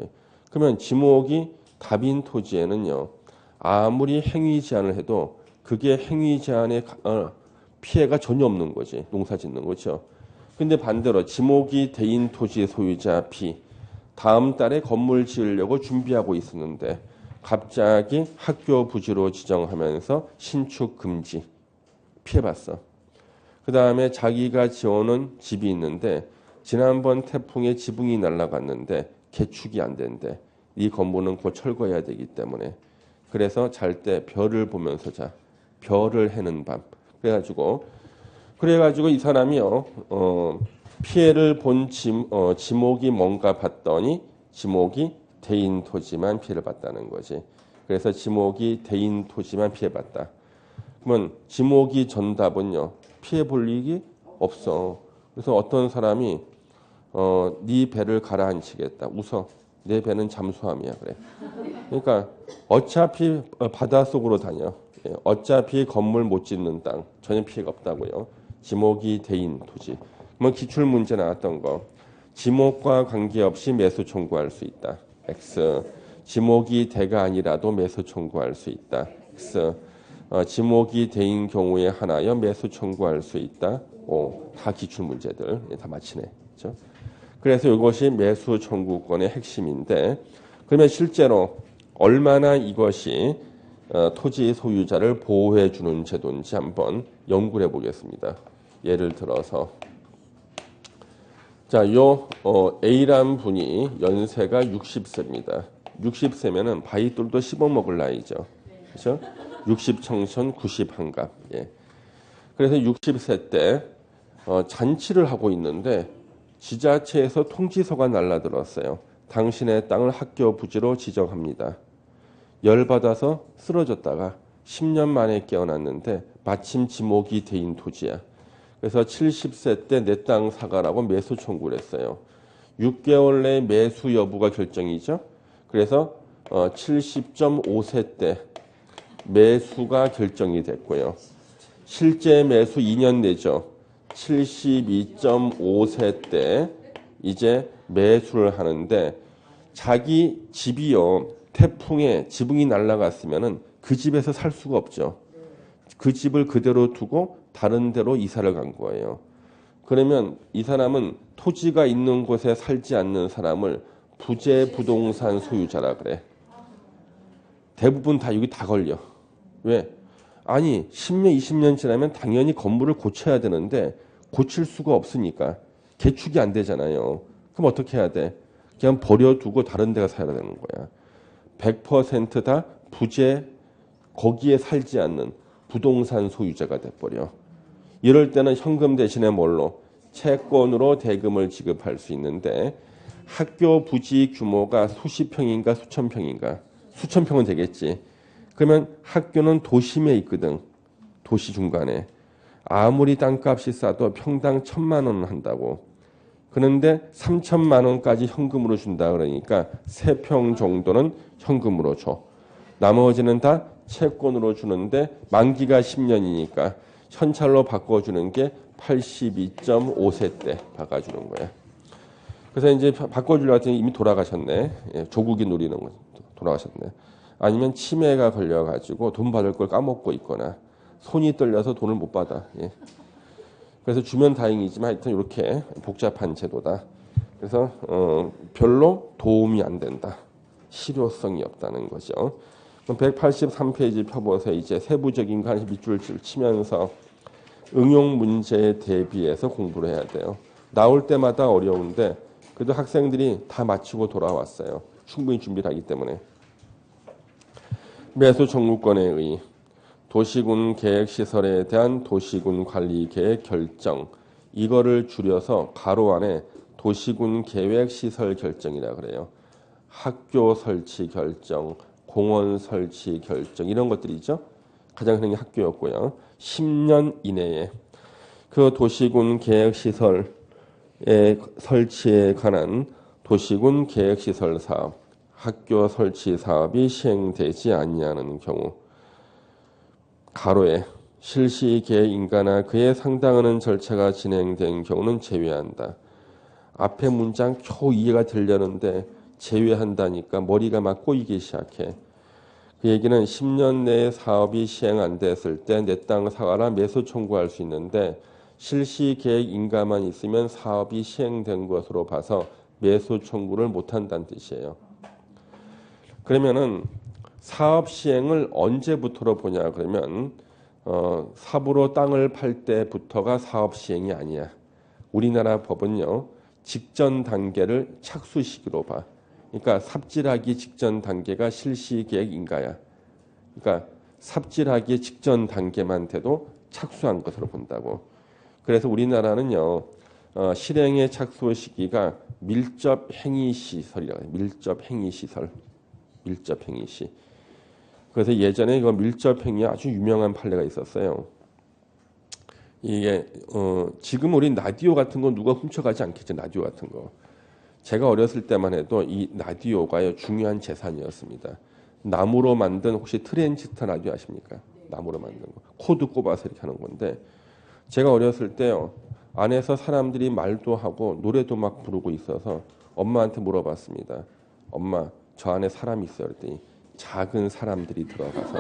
예. 그러면 지목이 답인 토지에는요, 아무리 행위 제한을 해도 그게 행위 제한의 피해가 전혀 없는 거지. 농사 짓는 거죠. 근데 반대로 지목이 대인 토지 소유자 B, 다음 달에 건물 지으려고 준비하고 있었는데 갑자기 학교 부지로 지정하면서 신축 금지, 피해봤어. 그 다음에 자기가 지어놓은 집이 있는데 지난번 태풍에 지붕이 날아갔는데 개축이 안 된대. 이 건물은 곧 철거해야 되기 때문에. 그래서 잘 때 별을 보면서 자. 별을 해는 밤. 그래가지고 이 사람이요, 피해를 본 지목이 뭔가 봤더니 지목이 대인 토지만 피해를 봤다는 거지. 그래서 지목이 대인 토지만 피해봤다. 그러면 지목이 정답은요, 피해 볼 일이 없어. 그래서 어떤 사람이 네 배를 가라앉히겠다. 웃어. 내 배는 잠수함이야. 그래. 그러니까 어차피 바닷속으로 다녀. 예, 어차피 건물 못 짓는 땅. 전혀 피해가 없다고요. 지목이 대인 토지. 그러면 기출 문제 나왔던 거. 지목과 관계없이 매수 청구할 수 있다. X. 지목이 대가 아니라도 매수 청구할 수 있다. X. 지목이 대인 경우에 하나여 매수 청구할 수 있다. O. 다 기출 문제들. 다 맞히네. 그렇죠? 그래서 이것이 매수 청구권의 핵심인데, 그러면 실제로 얼마나 이것이 토지 소유자를 보호해 주는 제도인지 한번 연구를 해보겠습니다. 예를 들어서 자, 요 A란 분이 연세가 60세입니다. 60세면은 바위돌도 씹어 먹을 나이죠. 그렇죠? 60 청천 90 한갑. 예. 그래서 60세 때 잔치를 하고 있는데 지자체에서 통지서가 날라들었어요. 당신의 땅을 학교 부지로 지정합니다. 열받아서 쓰러졌다가 10년 만에 깨어났는데 마침 지목이 돼인 토지야. 그래서 70세 때 내 땅 사가라고 매수 청구를 했어요. 6개월 내 매수 여부가 결정이죠. 그래서 70.5세 때 매수가 결정이 됐고요. 실제 매수 2년 내죠. 72.5세 때 이제 매수를 하는데 자기 집이요. 태풍에 지붕이 날아갔으면은 그 집에서 살 수가 없죠. 그 집을 그대로 두고 다른 데로 이사를 간 거예요. 그러면 이 사람은 토지가 있는 곳에 살지 않는 사람을 부재 부동산 소유자라 그래. 대부분 다 여기 다 걸려. 왜? 아니 10년 20년 지나면 당연히 건물을 고쳐야 되는데 고칠 수가 없으니까 개축이 안 되잖아요. 그럼 어떻게 해야 돼? 그냥 버려두고 다른 데가 살아야 되는 거야. 100% 다 부재 거기에 살지 않는 부동산 소유자가 돼버려. 이럴 때는 현금 대신에 뭘로? 채권으로 대금을 지급할 수 있는데 학교 부지 규모가 수십 평인가 수천 평인가? 수천 평은 되겠지. 그러면 학교는 도심에 있거든. 도시 중간에. 아무리 땅값이 싸도 평당 1,000만 원 한다고. 그런데 3천만 원까지 현금으로 준다 그러니까 3평 정도는 현금으로 줘. 나머지는 다 채권으로 주는데 만기가 10년이니까 현찰로 바꿔주는 게 82.5세 때 바꿔주는 거야. 그래서 이제 바꿔주려고 했더니 이미 돌아가셨네. 예, 조국이 누리는 거 돌아가셨네. 아니면 치매가 걸려가지고 돈 받을 걸 까먹고 있거나 손이 떨려서 돈을 못 받아. 예. 그래서 주면 다행이지만 하여튼 이렇게 복잡한 제도다. 그래서 별로 도움이 안 된다. 실효성이 없다는 거죠. 183페이지 펴보세요. 이제 세부적인 거 밑줄 치면서 응용 문제에 대비해서 공부를 해야 돼요. 나올 때마다 어려운데 그래도 학생들이 다 마치고 돌아왔어요. 충분히 준비를 하기 때문에. 매수 청구권에 의해 도시군 계획시설에 대한 도시군 관리계획 결정, 이거를 줄여서 가로 안에 도시군 계획시설 결정이라 그래요. 학교 설치 결정, 공원 설치 결정 이런 것들이죠. 가장 흔한 게 학교였고요. 10년 이내에 그 도시군 계획시설의 설치에 관한 도시군 계획시설 사업, 학교 설치 사업이 시행되지 아니하는 경우 가로에 실시 계획 인가나 그에 상당하는 절차가 진행된 경우는 제외한다. 앞에 문장 겨우 이해가 되려는데 제외한다니까 머리가 막 꼬이기 시작해. 그 얘기는 10년 내에 사업이 시행 안 됐을 때 내 땅 사가라 매수 청구할 수 있는데 실시 계획 인가만 있으면 사업이 시행된 것으로 봐서 매수 청구를 못한다는 뜻이에요. 그러면은 사업 시행을 언제부터로 보냐 그러면 삽으로 땅을 팔 때부터가 사업 시행이 아니야. 우리나라 법은요. 직전 단계를 착수 시기로 봐. 그러니까 삽질하기 직전 단계가 실시 계획 인가야. 그러니까 삽질하기 직전 단계만 돼도 착수한 것으로 본다고. 그래서 우리나라는요. 실행의 착수 시기가 밀접 행위 시설이라고 해요. 밀접 행위 시설. 밀접 행위 시. 그래서 예전에 이거 밀접 행위 아주 유명한 판례가 있었어요. 이게 지금 우리 라디오 같은 거 누가 훔쳐가지 않겠죠. 라디오 같은 거. 제가 어렸을 때만 해도 이 라디오가 중요한 재산이었습니다. 나무로 만든 혹시 트랜지스터 라디오 아십니까? 나무로 만든 거. 코드 꼽아서 이렇게 하는 건데 제가 어렸을 때요. 안에서 사람들이 말도 하고 노래도 막 부르고 있어서 엄마한테 물어봤습니다. 엄마 저 안에 사람이 있어요. 그랬더니 작은 사람들이 들어가서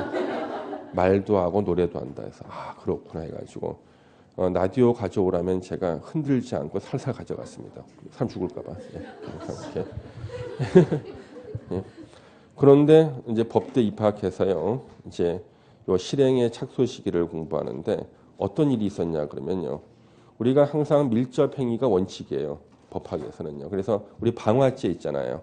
말도 하고 노래도 한다 해서 아 그렇구나 해가지고 라디오 가져오라면 제가 흔들지 않고 살살 가져갔습니다. 사람 죽을까 봐. 예, 예. 그런데 이제 법대 입학해서요. 이제 요 실행의 착수 시기를 공부하는데 어떤 일이 있었냐 그러면요. 우리가 항상 밀접 행위가 원칙이에요. 법학에서는요. 그래서 우리 방화죄 있잖아요.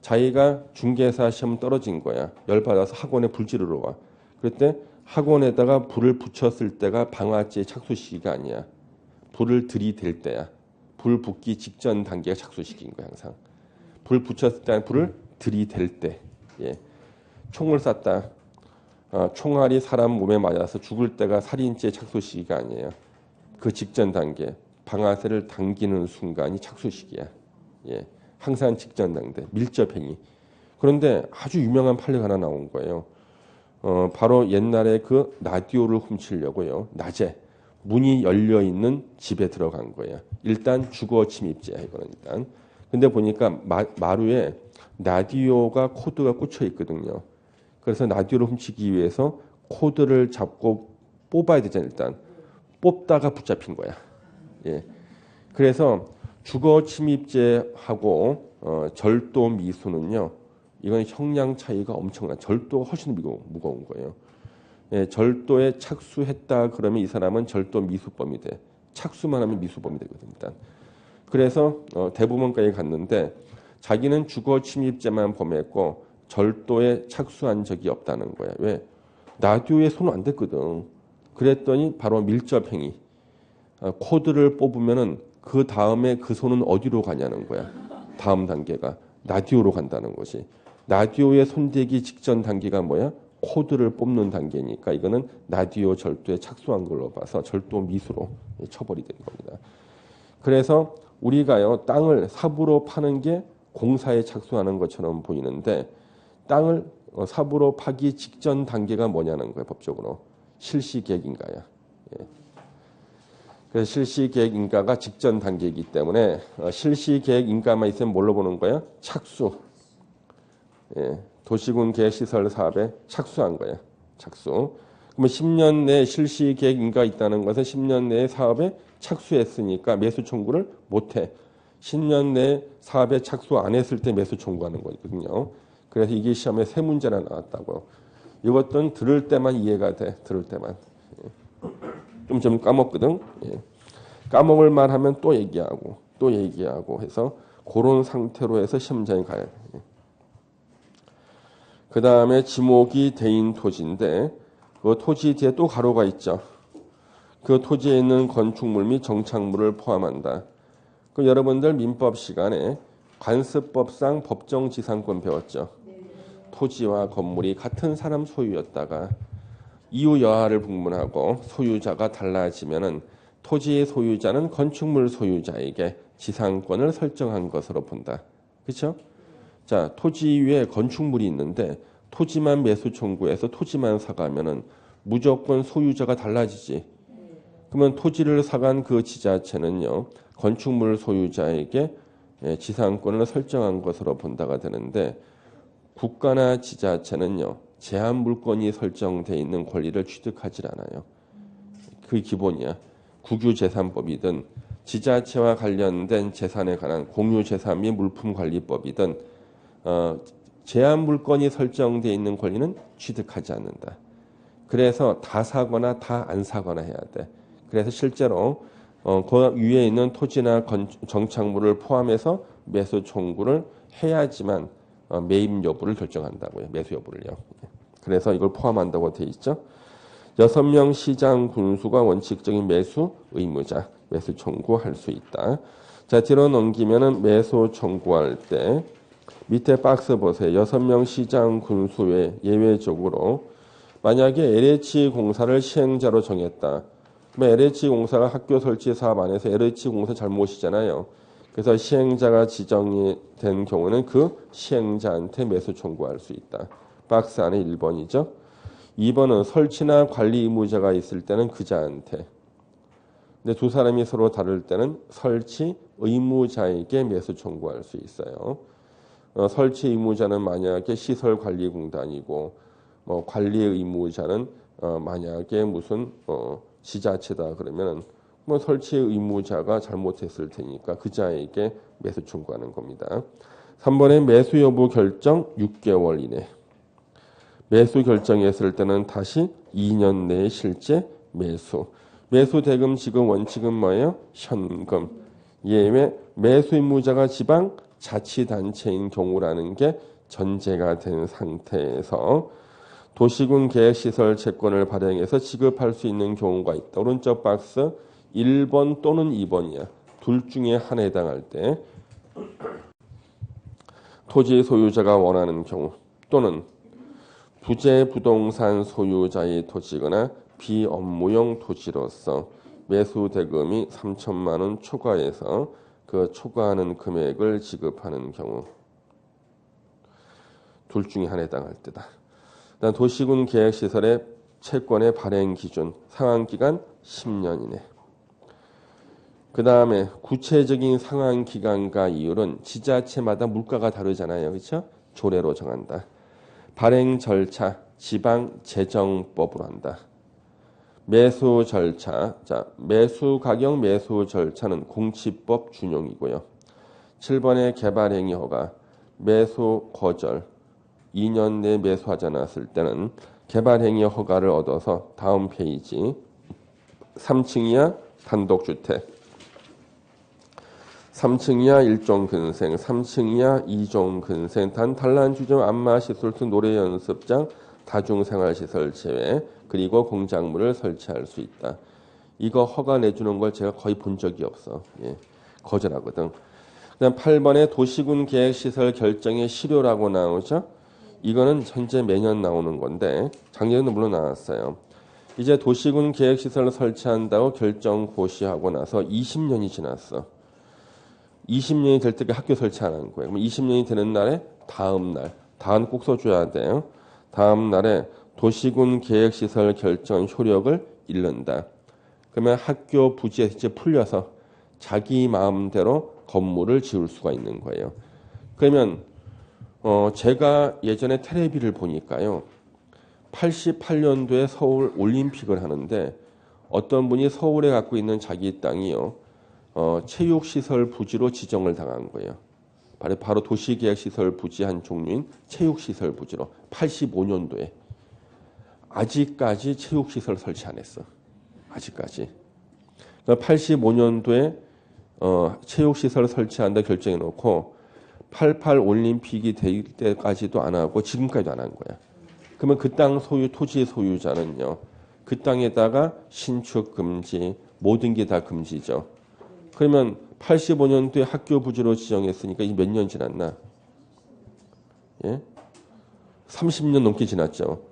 자기가 중개사 시험 떨어진 거야. 열받아서 학원에 불 지르러 와. 그럴 때 학원에다가 불을 붙였을 때가 방아찌의 착수 시기가 아니야. 불을 들이댈 때야. 불 붙기 직전 단계가 착수 시기인 거야 항상. 불 붙였을 때 불을 들이댈 때. 예. 총을 쐈다. 총알이 사람 몸에 맞아서 죽을 때가 살인죄 착수 시기가 아니에요. 그 직전 단계. 방아쇠를 당기는 순간이 착수 시기야. 예. 항상 직전 단계. 밀접행위. 그런데 아주 유명한 판례가 하나 나온 거예요. 바로 옛날에 그 라디오를 훔치려고요. 낮에 문이 열려 있는 집에 들어간 거예요. 일단 주거 침입죄야 이거는 일단. 근데 보니까 마루에 라디오가 코드가 꽂혀 있거든요. 그래서 라디오를 훔치기 위해서 코드를 잡고 뽑아야 되잖아요. 일단 뽑다가 붙잡힌 거야. 예. 그래서 주거 침입죄하고 절도 미수는요. 이건 형량 차이가 엄청나. 절도가 훨씬 무거운 거예요. 예, 절도에 착수했다 그러면 이 사람은 절도 미수범이 돼. 착수만 하면 미수범이 되거든요. 일단. 그래서 대법원까지 갔는데 자기는 주거 침입죄만 범했고 절도에 착수한 적이 없다는 거야. 왜? 라디오에 손은 안 댔거든. 그랬더니 바로 밀접행위. 코드를 뽑으면은 그 다음에 그 손은 어디로 가냐는 거야. 다음 단계가 라디오로 간다는 것이. 라디오에 손대기 직전 단계가 뭐야? 코드를 뽑는 단계니까 이거는 라디오 절도에 착수한 걸로 봐서 절도 미수로 처벌이 된 겁니다. 그래서 우리가요 땅을 삽으로 파는 게 공사에 착수하는 것처럼 보이는데 땅을 삽으로 파기 직전 단계가 뭐냐는 거예요. 법적으로 실시계획인가야. 예. 그래서 실시계획인가가 직전 단계이기 때문에 실시계획인가만 있으면 뭘로 보는 거야? 착수. 예. 도시군 계획시설 사업에 착수한 거야. 착수. 그러면 10년 내에 실시계획인가 있다는 것은 10년 내에 사업에 착수했으니까 매수 청구를 못해. 10년 내에 사업에 착수 안 했을 때 매수 청구하는 거거든요. 그래서 이게 시험에 세 문제나 나왔다고요. 이것들은 들을 때만 이해가 돼. 들을 때만. 좀 까먹거든. 예. 까먹을 말 하면 또 얘기하고 해서 그런 상태로 해서 시험장에 가야 돼. 그 다음에 지목이 대인 토지인데 그 토지 뒤에 또 가로가 있죠. 그 토지에 있는 건축물 및 정착물을 포함한다. 그 여러분들 민법 시간에 관습법상 법정지상권 배웠죠. 토지와 건물이 같은 사람 소유였다가 이유 여하를 불문하고 소유자가 달라지면은 토지의 소유자는 건축물 소유자에게 지상권을 설정한 것으로 본다. 그렇죠? 자, 토지 위에 건축물이 있는데 토지만 매수 청구해서 토지만 사가면은 무조건 소유자가 달라지지. 그러면 토지를 사간 그 지자체는요. 건축물 소유자에게 지상권을 설정한 것으로 본다가 되는데 국가나 지자체는요. 제한 물권이 설정돼 있는 권리를 취득하지 않아요. 그게 기본이야. 국유재산법이든 지자체와 관련된 재산에 관한 공유재산 및 물품관리법이든 제한 물권이 설정돼 있는 권리는 취득하지 않는다. 그래서 다 사거나 다 안 사거나 해야 돼. 그래서 실제로 그 위에 있는 토지나 정착물을 포함해서 매수 청구를 해야지만 매입 여부를 결정한다고요. 매수 여부를요. 그래서 이걸 포함한다고 돼 있죠. 6명 시장 군수가 원칙적인 매수 의무자, 매수 청구할 수 있다. 자, 뒤로 넘기면은 매수 청구할 때 밑에 박스 보세요. 6명 시장 군수 외 예외적으로 만약에 LH 공사를 시행자로 정했다. 그러면 LH 공사가 학교 설치 사업 안에서 LH 공사 잘못이잖아요. 그래서 시행자가 지정이 된 경우는 그 시행자한테 매수 청구할 수 있다. 박스 안에 1번이죠. 2번은 설치나 관리 의무자가 있을 때는 그자한테. 근데 두 사람이 서로 다를 때는 설치 의무자에게 매수 청구할 수 있어요. 설치 의무자는 만약에 시설관리공단이고 관리 의무자는 만약에 무슨 지자체다 그러면 설치 의무자가 잘못했을 테니까 그자에게 매수 청구하는 겁니다. 3번에 매수 여부 결정 6개월 이내. 매수 결정했을 때는 다시 2년 내에 실제 매수. 매수 대금 지급 원칙은 뭐예요? 현금. 예외 매수 의무자가 지방 자치단체인 경우라는 게 전제가 된 상태에서 도시군 계획시설 채권을 발행해서 지급할 수 있는 경우가 있다. 오른쪽 박스 1번 또는 2번이야. 둘 중에 하나에 해당할 때 토지 소유자가 원하는 경우 또는 부재 부동산 소유자의 토지거나 비업무용 토지로서 매수 대금이 3천만 원 초과해서 그 초과하는 금액을 지급하는 경우 둘 중에 하나에 해당할 때다. 일단 도시군 계획시설의 채권의 발행 기준 상환기간 10년이네. 그 다음에 구체적인 상환기간과 이율은 지자체마다 물가가 다르잖아요. 그렇죠? 조례로 정한다. 발행 절차 지방재정법으로 한다. 매수 절차, 자 매수 가격 매수 절차는 공치법 준용이고요. 7번의 개발행위 허가, 매수 거절, 2년 내 매수하지 않았을 때는 개발행위 허가를 얻어서 다음 페이지 3층 이하 단독주택, 3층 이하 1종 근생, 3층 이하 2종 근생, 단 단란주점 안마시설 등 노래연습장, 다중생활시설 제외, 그리고 공작물을 설치할 수 있다. 이거 허가 내주는 걸 제가 거의 본 적이 없어. 예, 거절하거든. 그다음 8번에 도시군 계획시설 결정의 실효라고 나오죠. 이거는 현재 매년 나오는 건데 작년에도 물론 나왔어요. 이제 도시군 계획시설을 설치한다고 결정 고시하고 나서 20년이 지났어. 20년이 될 때까지 학교 설치 안 한 거예요. 그럼 20년이 되는 날에 다음 꼭 써줘야 돼요. 다음 날에 도시군 계획시설 결정 효력을 잃는다. 그러면 학교 부지에서 이제 풀려서 자기 마음대로 건물을 지을 수가 있는 거예요. 그러면 제가 예전에 텔레비를 보니까요. 88년도에 서울 올림픽을 하는데 어떤 분이 서울에 갖고 있는 자기 땅이요. 체육시설 부지로 지정을 당한 거예요. 바로 도시계획시설 부지 한 종류인 체육시설 부지로 85년도에. 아직까지 체육시설 설치 안 했어. 아직까지. 그러니까 85년도에 체육시설 설치한다 결정해놓고 88 올림픽이 될 때까지도 안 하고 지금까지도 안 한 거야. 그러면 그 땅 토지 소유자는요. 그 땅에다가 신축 금지, 모든 게 다 금지죠. 그러면 85년도에 학교 부지로 지정했으니까 이게 몇 년 지났나? 예? 30년 넘게 지났죠.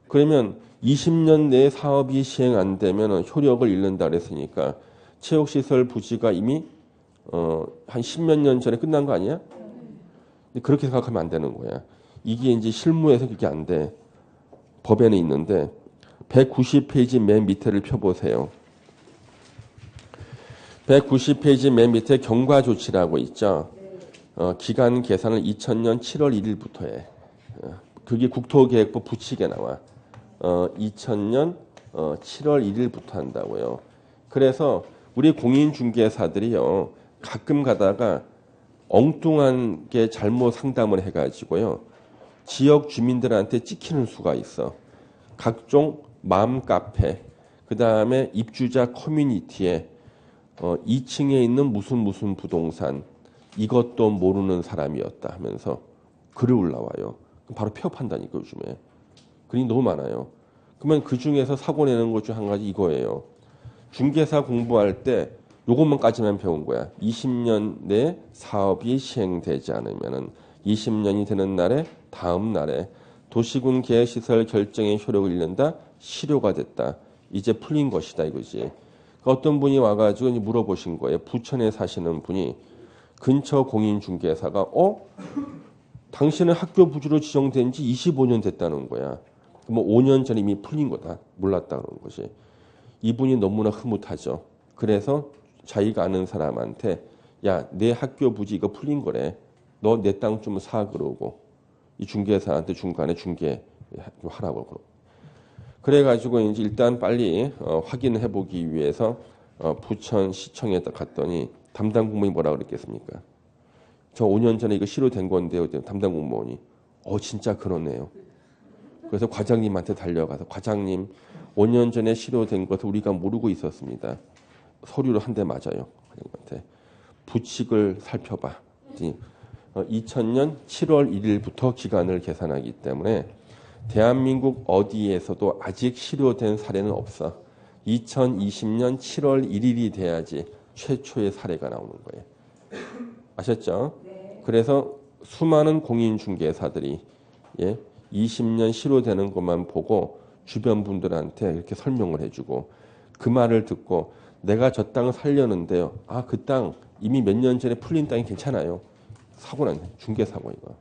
그러면 20년 내에 사업이 시행 안 되면 효력을 잃는다 그랬으니까 체육시설 부지가 이미 한 10몇 년 전에 끝난 거 아니야? 그렇게 생각하면 안 되는 거야. 이게 이제 실무에서 그게 안 돼. 법에는 있는데 190페이지 맨 밑에를 펴보세요. 190페이지 맨 밑에 경과조치라고 있죠. 기간 계산을 2000년 7월 1일부터 해. 그게 국토계획부 부칙에 나와. 2000년 7월 1일부터 한다고요. 그래서 우리 공인중개사들이요. 가끔 가다가 엉뚱한 게 잘못 상담을 해가지고요. 지역 주민들한테 찍히는 수가 있어. 각종 맘카페, 그 다음에 입주자 커뮤니티에 2층에 있는 무슨 부동산 이것도 모르는 사람이었다 하면서 글을 올라와요. 바로 폐업한다니까 요즘에. 글이 너무 많아요. 그러면 그 중에서 사고 내는 것 중 한 가지 이거예요. 중개사 공부할 때 요것만까지만 배운 거야. 20년 내 사업이 시행되지 않으면은 20년이 되는 날에 다음 날에 도시군 계획시설 결정의 효력을 잃는다. 실효가 됐다. 이제 풀린 것이다 이거지. 어떤 분이 와가지고 물어보신 거예요. 부천에 사시는 분이 근처 공인중개사가 당신은 학교 부지로 지정된 지 25년 됐다는 거야. 뭐 5년 전에 이미 풀린 거다. 몰랐다 그런 것이. 이분이 너무나 흐뭇하죠. 그래서 자기가 아는 사람한테 야, 내 학교 부지 이거 풀린 거래. 너 내 땅 좀 사 그러고 이 중개사한테 중간에 중개하라고 그러고. 그래가지고 이제 일단 빨리 확인해 보기 위해서 부천시청에 갔더니 담당 공무원이 뭐라 그랬겠습니까? 저 5년 전에 이거 실효된 건데요. 담당 공무원이 진짜 그러네요. 그래서 과장님한테 달려가서 과장님 5년 전에 실효된 것을 우리가 모르고 있었습니다. 서류로 한 대 맞아요. 과장님한테. 부칙을 살펴봐. 2000년 7월 1일부터 기간을 계산하기 때문에 대한민국 어디에서도 아직 실효된 사례는 없어. 2020년 7월 1일이 돼야지 최초의 사례가 나오는 거예요. 아셨죠? 그래서 수많은 공인중개사들이 20년 실효되는 것만 보고 주변 분들한테 이렇게 설명을 해주고 그 말을 듣고 내가 저 땅을 살려는데요. 아, 그 땅 이미 몇 년 전에 풀린 땅이 괜찮아요. 사고 난 중개사고 이거.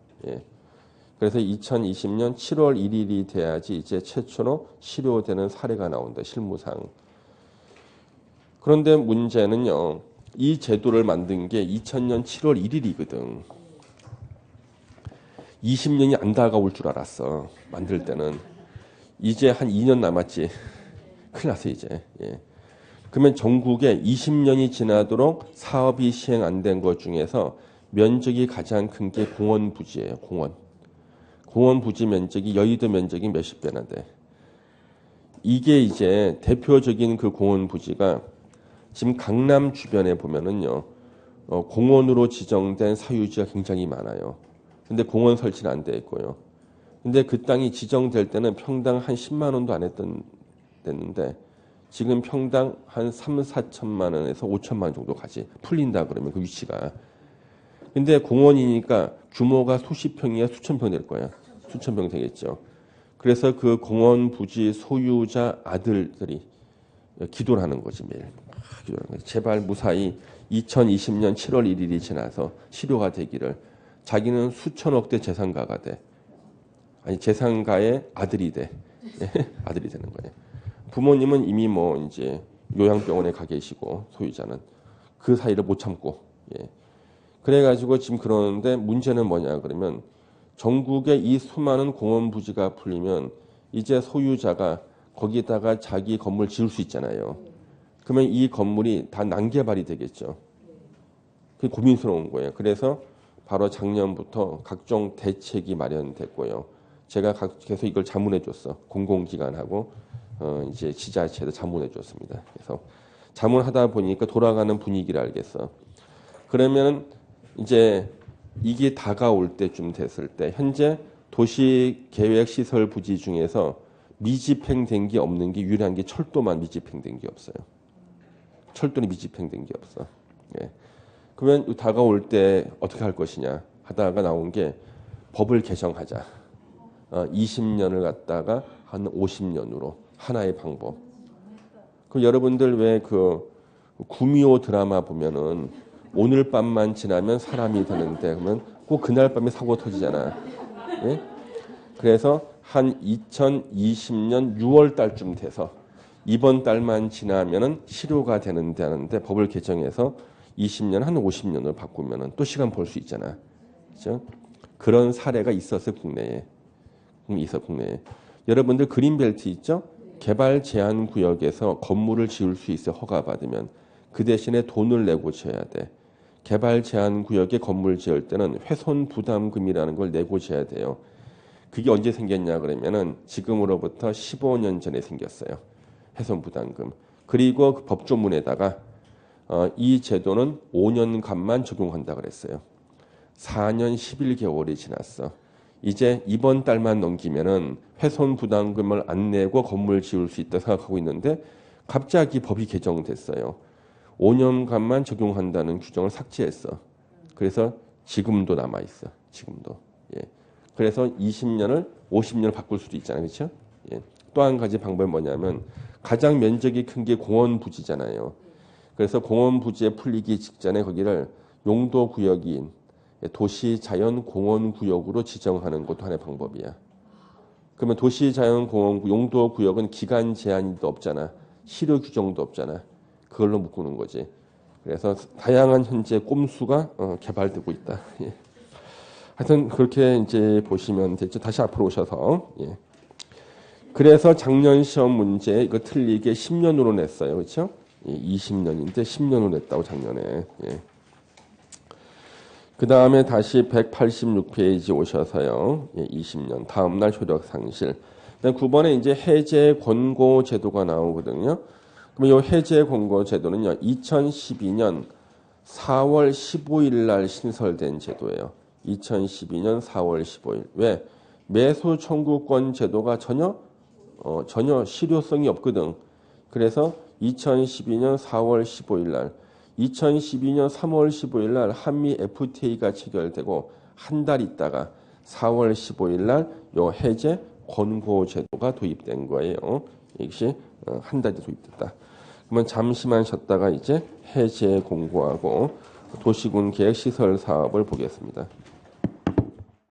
그래서 2020년 7월 1일이 돼야지 이제 최초로 실효되는 사례가 나온다. 실무상. 그런데 문제는요. 이 제도를 만든 게 2000년 7월 1일이거든. 20년이 안 다가올 줄 알았어. 만들 때는. 이제 한 2년 남았지. 큰일 났어 이제. 그러면 전국에 20년이 지나도록 사업이 시행 안 된 것 중에서 면적이 가장 큰 게 공원 부지예요. 공원 부지 면적이 여의도 면적이 몇십 배나 돼. 이게 이제 대표적인 그 공원 부지가 지금 강남 주변에 보면은요. 공원으로 지정된 사유지가 굉장히 많아요. 근데 공원 설치는 안 돼 있고요. 근데 그 땅이 지정될 때는 평당 한 10만 원도 안 됐는데 지금 평당 한 3, 4천만 원에서 5천만 원 정도 가지. 풀린다 그러면 그 위치가. 근데 공원이니까 규모가 수십 평이야 수천 평 될 거야. 수천 평 되겠죠. 그래서 그 공원 부지 소유자 아들들이 기도를 하는 거지 매일. 제발 무사히 2020년 7월 1일이 지나서 실효가 되기를. 자기는 수천억대 재산가가 돼. 아니 재산가의 아들이 돼. 아들이 되는 거예요. 부모님은 이미 뭐 이제 요양병원에 가 계시고 소유자는 그 사이를 못 참고. 그래가지고 지금 그러는데 문제는 뭐냐 그러면 전국의 이 수많은 공원 부지가 풀리면 이제 소유자가 거기다가 자기 건물 지을 수 있잖아요. 그러면 이 건물이 다 난개발이 되겠죠. 그게 고민스러운 거예요. 그래서 바로 작년부터 각종 대책이 마련됐고요. 제가 계속 이걸 자문해 줬어. 공공기관하고 이제 지자체도 자문해 줬습니다. 그래서 자문하다 보니까 돌아가는 분위기를 알겠어. 그러면 이제 이게 다가올 때쯤 됐을 때 현재 도시계획시설 부지 중에서 미집행된 게 없는 게 유일한 게 철도만 미집행된 게 없어요. 철도는 미집행된 게 없어. 그러면 다가올 때 어떻게 할 것이냐 하다가 나온 게 법을 개정하자. 20년을 갖다가 한 50년으로 하나의 방법. 그럼 여러분들 왜 그 구미호 드라마 보면은 오늘 밤만 지나면 사람이 되는데 그러면 꼭 그날 밤에 사고 터지잖아. 그래서 한 2020년 6월 달쯤 돼서 이번 달만 지나면은 실효가 되는데 하는데 법을 개정해서 20년 한 50년을 바꾸면은 또 시간 벌 수 있잖아. 그렇죠? 그런 사례가 있었어요, 국내에. 여러분들 그린벨트 있죠? 개발 제한 구역에서 건물을 지을 수 있어 허가받으면 그 대신에 돈을 내고 지어야 돼. 개발 제한 구역에 건물 지을 때는 훼손 부담금이라는 걸 내고 지어야 돼요. 그게 언제 생겼냐 그러면은 지금으로부터 15년 전에 생겼어요. 훼손 부담금. 그리고 그 법조문에다가 이 제도는 5년간만 적용한다 그랬어요. 4년 11개월이 지났어. 이제 이번 달만 넘기면은 훼손 부담금을 안 내고 건물 지을 수 있다 생각하고 있는데 갑자기 법이 개정됐어요. 5년간만 적용한다는 규정을 삭제했어. 그래서 지금도 남아 있어. 지금도. 그래서 20년을 50년을 바꿀 수도 있잖아요. 그렇죠? 또 한 가지 방법이 뭐냐면 가장 면적이 큰 게 공원 부지잖아요. 그래서 공원 부지에 풀리기 직전에 거기를 용도 구역인 도시자연공원구역으로 지정하는 것도 하나의 방법이야. 그러면 도시자연공원 용도 구역은 기간 제한도 없잖아. 실효 규정도 없잖아. 그걸로 묶는 거지. 그래서 다양한 현재 꼼수가 개발되고 있다. 하여튼 그렇게 이제 보시면 되죠. 다시 앞으로 오셔서. 그래서 작년 시험 문제 이거 틀리게 10년으로 냈어요. 그렇죠? 20년인데 10년으로 냈다고 작년에. 그 다음에 다시 186페이지 오셔서요. 20년 다음날 효력 상실. 9번에 이제 해제 권고 제도가 나오거든요. 그럼 이 해제 권고 제도는요. 2012년 4월 15일 날 신설된 제도예요. 2012년 4월 15일. 왜? 매수 청구권 제도가 전혀 실효성이 없거든. 그래서 2012년 4월 15일 날, 2012년 3월 15일 날 한미 FTA가 체결되고 한 달 있다가 4월 15일 날 요 해제 권고 제도가 도입된 거예요. 이것이 한 달이 도입됐다. 그러면 잠시만 쉬었다가 이제 해제 공고하고 도시군 계획 시설 사업을 보겠습니다.